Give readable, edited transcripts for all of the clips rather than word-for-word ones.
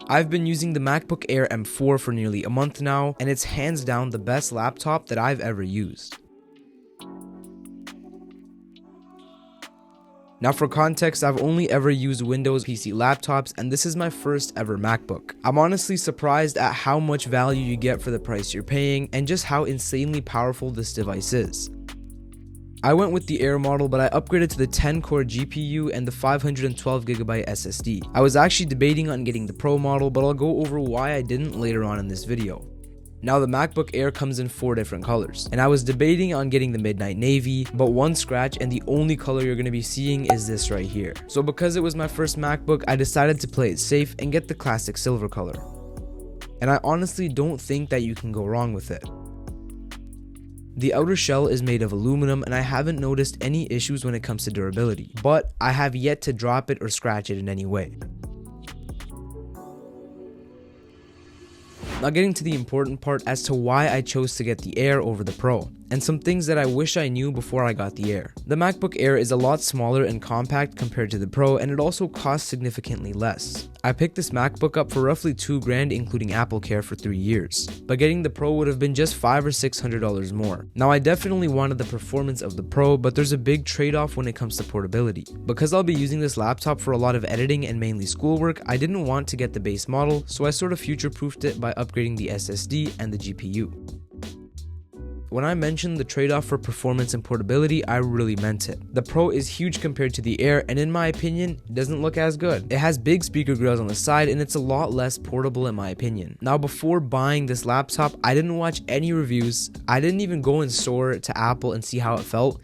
I've been using the MacBook Air M4 for nearly a month now, and it's hands down the best laptop that I've ever used. Now for context, I've only ever used Windows PC laptops, and this is my first ever MacBook. I'm honestly surprised at how much value you get for the price you're paying, and just how insanely powerful this device is. I went with the Air model, but I upgraded to the 10-core GPU and the 512GB SSD. I was actually debating on getting the Pro model, but I'll go over why I didn't later on in this video. Now the MacBook Air comes in 4 different colors, and I was debating on getting the Midnight Navy, but one scratch and the only color you're going to be seeing is this right here. So because it was my first MacBook, I decided to play it safe and get the classic silver color. And I honestly don't think that you can go wrong with it. The outer shell is made of aluminum, and I haven't noticed any issues when it comes to durability, but I have yet to drop it or scratch it in any way. Now getting to the important part as to why I chose to get the Air over the Pro, and some things that I wish I knew before I got the Air. The MacBook Air is a lot smaller and compact compared to the Pro, and it also costs significantly less. I picked this MacBook up for roughly $2,000 including Apple Care for 3 years, but getting the Pro would have been just $500 or $600 more. Now I definitely wanted the performance of the Pro, but there's a big trade-off when it comes to portability. Because I'll be using this laptop for a lot of editing and mainly schoolwork, I didn't want to get the base model, so I sort of future-proofed it by upgrading the SSD and the GPU. When I mentioned the trade-off for performance and portability, I really meant it. The Pro is huge compared to the Air, and in my opinion, it doesn't look as good. It has big speaker grills on the side, and it's a lot less portable in my opinion. Now before buying this laptop, I didn't watch any reviews. I didn't even go in store to Apple and see how it felt,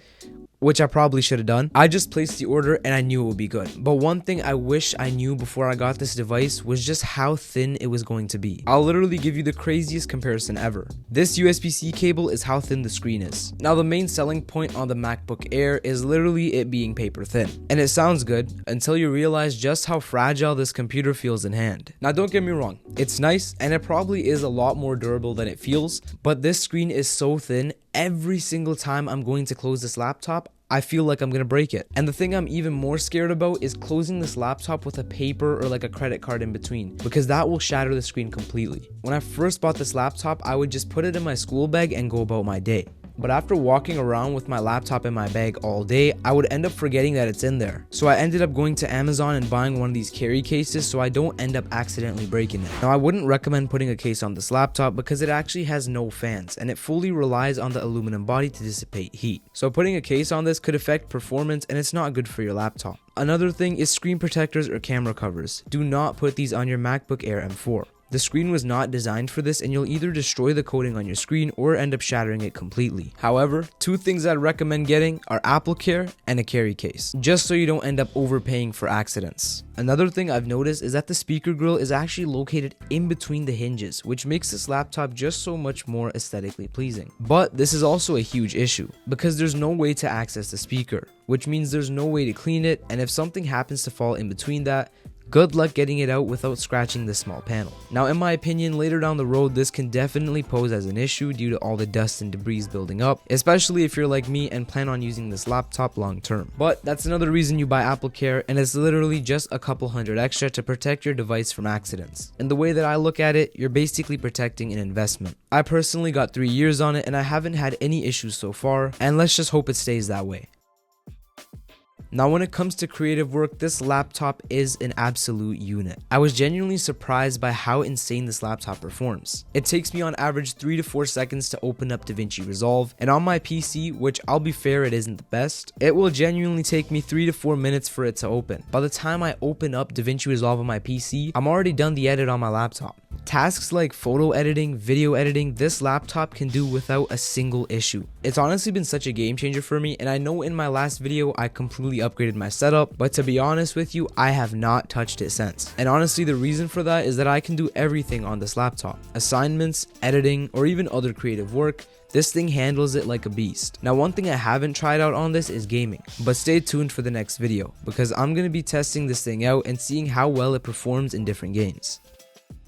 which I probably should have done. I just placed the order and I knew it would be good. But one thing I wish I knew before I got this device was just how thin it was going to be. I'll literally give you the craziest comparison ever. This USB-C cable is how thin the screen is. Now the main selling point on the MacBook Air is literally it being paper thin. And it sounds good until you realize just how fragile this computer feels in hand. Now don't get me wrong, it's nice and it probably is a lot more durable than it feels, but this screen is so thin, every single time I'm going to close this laptop, I feel like I'm gonna break it. And the thing I'm even more scared about is closing this laptop with a paper or like a credit card in between, because that will shatter the screen completely. When I first bought this laptop, I would just put it in my school bag and go about my day. But after walking around with my laptop in my bag all day, I would end up forgetting that it's in there. So I ended up going to Amazon and buying one of these carry cases so I don't end up accidentally breaking it. Now I wouldn't recommend putting a case on this laptop because it actually has no fans and it fully relies on the aluminum body to dissipate heat. So putting a case on this could affect performance and it's not good for your laptop. Another thing is screen protectors or camera covers. Do not put these on your MacBook Air M4. The screen was not designed for this and you'll either destroy the coating on your screen or end up shattering it completely. However, 2 things I'd recommend getting are Apple Care and a carry case, just so you don't end up overpaying for accidents. Another thing I've noticed is that the speaker grill is actually located in between the hinges, which makes this laptop just so much more aesthetically pleasing. But this is also a huge issue, because there's no way to access the speaker, which means there's no way to clean it, and if something happens to fall in between that, good luck getting it out without scratching this small panel. Now in my opinion, later down the road this can definitely pose as an issue due to all the dust and debris building up, especially if you're like me and plan on using this laptop long term. But that's another reason you buy Apple Care, and it's literally just a couple hundred extra to protect your device from accidents. And the way that I look at it, you're basically protecting an investment. I personally got 3 years on it and I haven't had any issues so far, and let's just hope it stays that way. Now when it comes to creative work, this laptop is an absolute unit. I was genuinely surprised by how insane this laptop performs. It takes me on average 3 to 4 seconds to open up DaVinci Resolve, and on my PC, which I'll be fair it isn't the best, it will genuinely take me 3 to 4 minutes for it to open. By the time I open up DaVinci Resolve on my PC, I'm already done the edit on my laptop. Tasks like photo editing, video editing, this laptop can do without a single issue. It's honestly been such a game changer for me, and I know in my last video I completely upgraded my setup, but to be honest with you, I have not touched it since. And honestly, the reason for that is that I can do everything on this laptop. Assignments, editing, or even other creative work. This thing handles it like a beast. Now one thing I haven't tried out on this is gaming, but stay tuned for the next video because I'm going to be testing this thing out and seeing how well it performs in different games.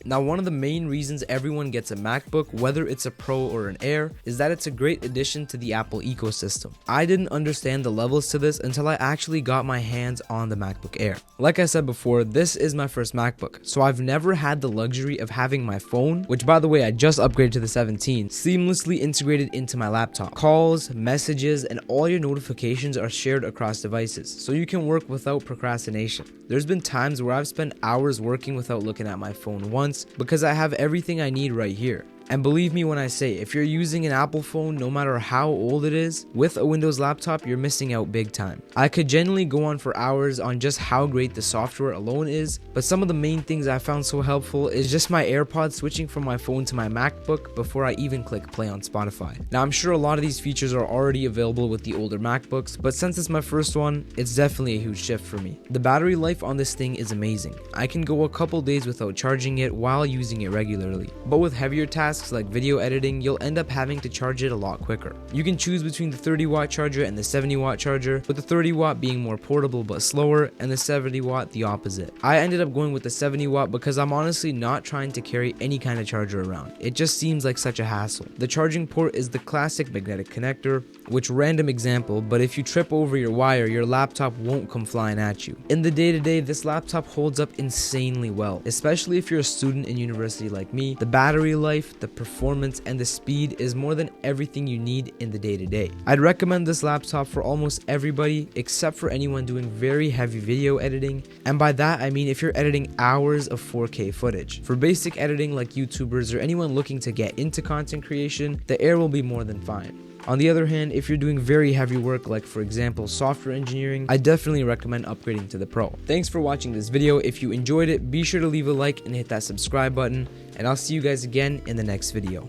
Now, one of the main reasons everyone gets a MacBook, whether it's a Pro or an Air, is that it's a great addition to the Apple ecosystem. I didn't understand the levels to this until I actually got my hands on the MacBook Air. Like I said before, this is my first MacBook, so I've never had the luxury of having my phone, which by the way I just upgraded to the 17, seamlessly integrated into my laptop. Calls, messages, and all your notifications are shared across devices, so you can work without procrastination. There's been times where I've spent hours working without looking at my phone once because I have everything I need right here. And believe me when I say, if you're using an Apple phone, no matter how old it is, with a Windows laptop, you're missing out big time. I could genuinely go on for hours on just how great the software alone is, but some of the main things I found so helpful is just my AirPods switching from my phone to my MacBook before I even click play on Spotify. Now, I'm sure a lot of these features are already available with the older MacBooks, but since it's my first one, it's definitely a huge shift for me. The battery life on this thing is amazing. I can go a couple days without charging it while using it regularly, but with heavier tasks like video editing, you'll end up having to charge it a lot quicker. You can choose between the 30-watt charger and the 70-watt charger, with the 30-watt being more portable but slower, and the 70-watt the opposite. I ended up going with the 70-watt because I'm honestly not trying to carry any kind of charger around. It just seems like such a hassle. The charging port is the classic magnetic connector, which random example, but if you trip over your wire, your laptop won't come flying at you. In the day-to-day, this laptop holds up insanely well, especially if you're a student in university like me. The battery life, the performance, and the speed is more than everything you need in the day-to-day. I'd recommend this laptop for almost everybody except for anyone doing very heavy video editing, and by that I mean if you're editing hours of 4K footage. For basic editing like YouTubers or anyone looking to get into content creation, the Air will be more than fine. On the other hand, if you're doing very heavy work like for example software engineering, I definitely recommend upgrading to the Pro. Thanks for watching this video. If you enjoyed it, be sure to leave a like and hit that subscribe button, and I'll see you guys again in the next video.